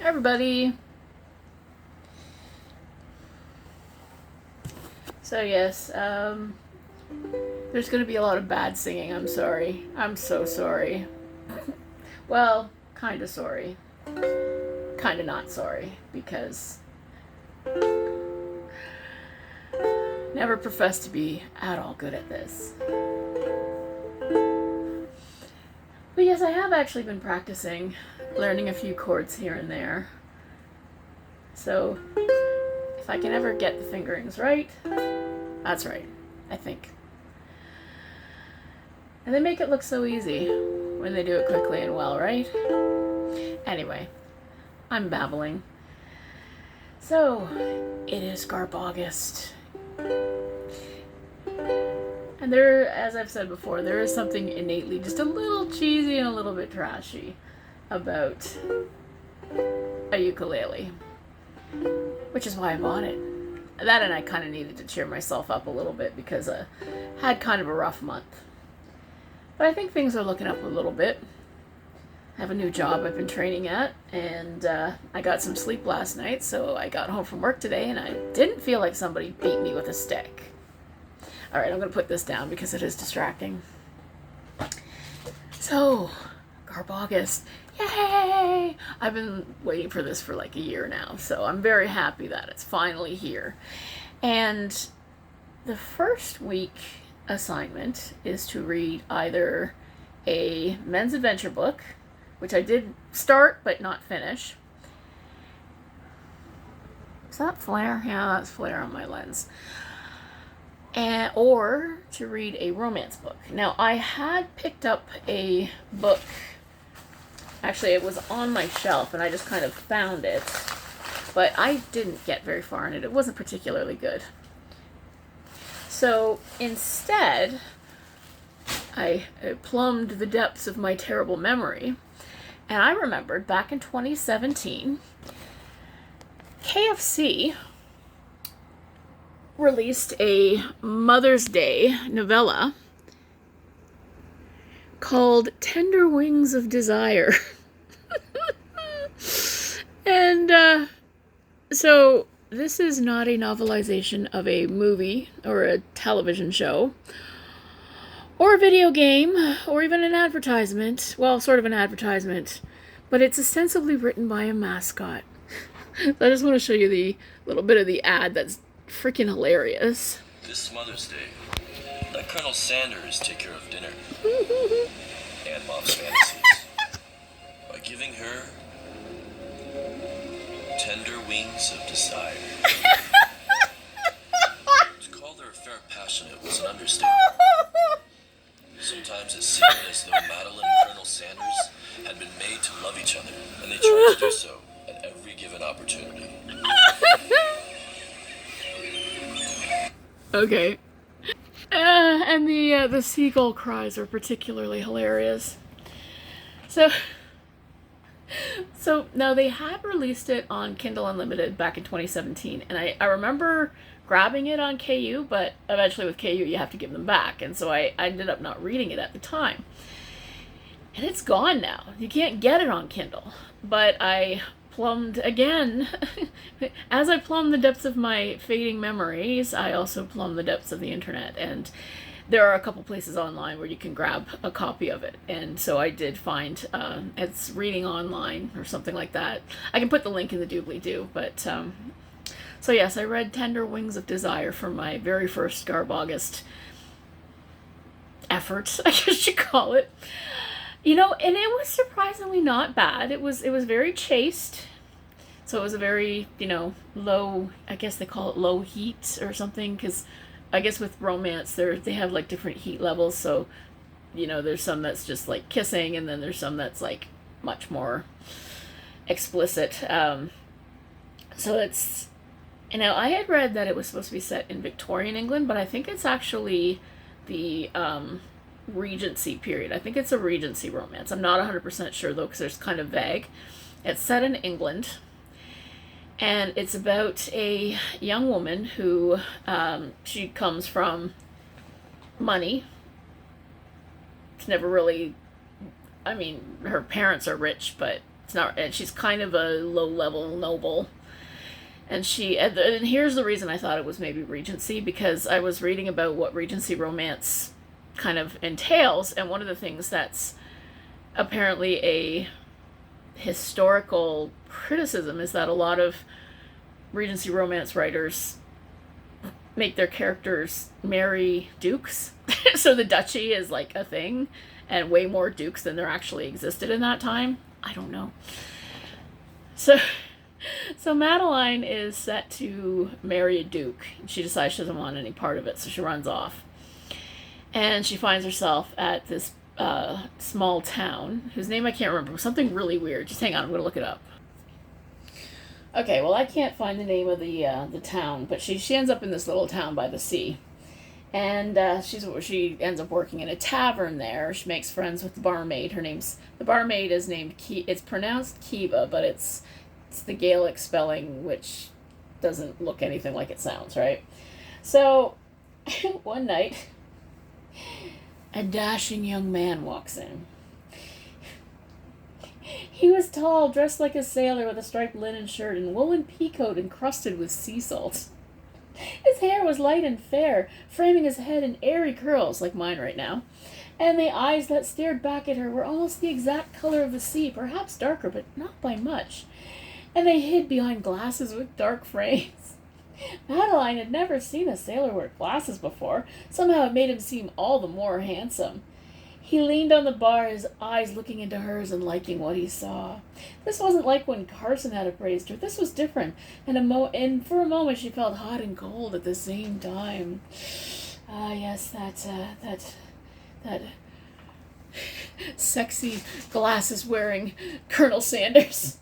Everybody. So yes, there's gonna be a lot of bad singing. I'm sorry. I'm so sorry. Well, kinda sorry. Kinda not sorry, because never professed to be at all good at this. But yes, I have actually been practicing, learning a few chords here and there. So if I can ever get the fingerings right, that's right, I think. And they make it look so easy when they do it quickly and well, right? Anyway, I'm babbling. So, it is GARBAUGUST. And there, as I've said before, there is something innately just a little cheesy and a little bit trashy about a ukulele. Which is why I bought it. That, and I kind of needed to cheer myself up a little bit because I had kind of a rough month. But I think things are looking up a little bit. I have a new job I've been training at, and I got some sleep last night, so I got home from work today and I didn't feel like somebody beat me with a stick. Alright, I'm going to put this down because it is distracting. So, GARBAUGUST. Yay! I've been waiting for this for like a year now, so I'm very happy that it's finally here. And the first week assignment is to read either a men's adventure book, which I did start but not finish. Is that flare? Yeah, that's flare on my lens. Or to read a romance book. Now, I had picked up a book. Actually, it was on my shelf, and I just kind of found it. But I didn't get very far in it. It wasn't particularly good. So, instead, I plumbed the depths of my terrible memory. And I remembered back in 2017, KFC released a Mother's Day novella called Tender Wings of Desire. And so this is not a novelization of a movie or a television show or a video game or even an advertisement. Well, sort of an advertisement, but it's ostensibly written by a mascot. So I just want to show you the little bit of the ad that's freaking hilarious. This Mother's Day, let Colonel Sanders take care of dinner and Mom's fantasies by giving her tender wings of desire. To call their affair passionate was an understatement. Sometimes it seemed as though Madeline and Colonel Sanders had been made to love each other, and they tried to do so at every given opportunity. Okay. And the seagull cries are particularly hilarious. So now they had released it on Kindle Unlimited back in 2017, and I remember grabbing it on KU, but eventually with KU you have to give them back, and so I ended up not reading it at the time. And it's gone now. You can't get it on Kindle. But I plumbed again. As I plumbed the depths of my fading memories, I also plumbed the depths of the internet, and there are a couple places online where you can grab a copy of it, and so I did find it's Reading Online or something like that. I can put the link in the doobly-doo, but so yes, I read Tender Wings of Desire for my very first GARBAUGUST effort, I guess you call it. You know, and it was surprisingly not bad. It was very chaste. So it was a very, low, I guess they call it low heat or something, because I guess with romance, they have like different heat levels. So, there's some that's just like kissing, and then there's some that's like much more explicit. So it's, I had read that it was supposed to be set in Victorian England, but I think it's actually the Regency period. I think it's a Regency romance. I'm not 100% sure though, because it's kind of vague. It's set in England, and it's about a young woman who she comes from money. It's never really, her parents are rich, but It's not, and she's kind of a low-level noble. And and here's the reason I thought it was maybe Regency, because I was reading about what Regency romance kind of entails, and one of the things that's apparently a historical criticism is that a lot of Regency romance writers make their characters marry dukes. So the duchy is like a thing, and way more dukes than there actually existed in that time. I don't know. So Madeline is set to marry a duke. She decides she doesn't want any part of it, so she runs off. And she finds herself at this small town, whose name I can't remember. Something really weird. Just hang on, I'm going to look it up. Okay, well, I can't find the name of the town, but she ends up in this little town by the sea. And she ends up working in a tavern there. She makes friends with the barmaid. The barmaid is named it's pronounced Kiva, but it's the Gaelic spelling, which doesn't look anything like it sounds, right? So, one night, a dashing young man walks in. He was tall, dressed like a sailor with a striped linen shirt and woolen peacoat encrusted with sea salt. His hair was light and fair, framing his head in airy curls, like mine right now, and the eyes that stared back at her were almost the exact color of the sea, perhaps darker, but not by much, and they hid behind glasses with dark frames. Madeline had never seen a sailor wear glasses before. Somehow it made him seem all the more handsome. He leaned on the bar, his eyes looking into hers and liking what he saw. This wasn't like when Carson had appraised her. This was different, and for a moment she felt hot and cold at the same time. Ah, yes, that sexy glasses-wearing Colonel Sanders.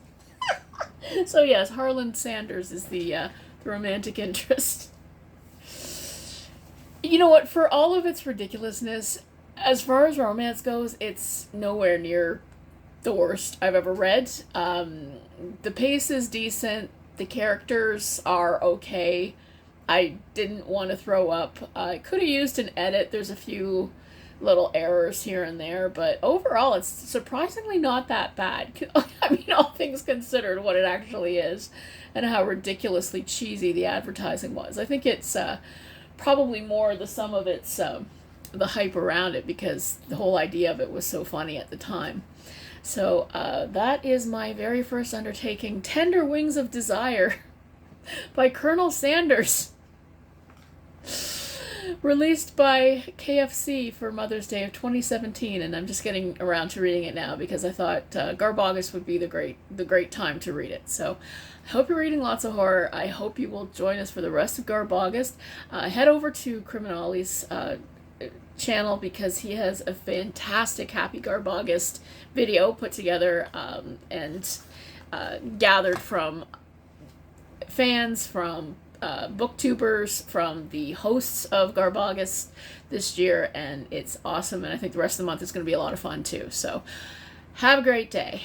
So yes, Harlan Sanders is the romantic interest. You know what? For all of its ridiculousness, as far as romance goes, it's nowhere near the worst I've ever read. The pace is decent. The characters are okay. I didn't want to throw up. I could have used an edit. There's a few little errors here and there, but overall it's surprisingly not that bad. I mean, all things considered, what it actually is and how ridiculously cheesy the advertising was. I think it's probably more the sum of its the hype around it, because the whole idea of it was so funny at the time. So that is my very first undertaking, Tender Wings of Desire by Colonel Sanders. Released by KFC for Mother's Day of 2017, and I'm just getting around to reading it now because I thought GARBAUGUST would be the great time to read it. So I hope you're reading lots of horror. I hope you will join us for the rest of GARBAUGUST. Head over to Criminali's channel, because he has a fantastic Happy GARBAUGUST video put together and gathered from fans, from booktubers, from the hosts of GARBAUGUST this year, and it's awesome, and I think the rest of the month is going to be a lot of fun too. So have a great day.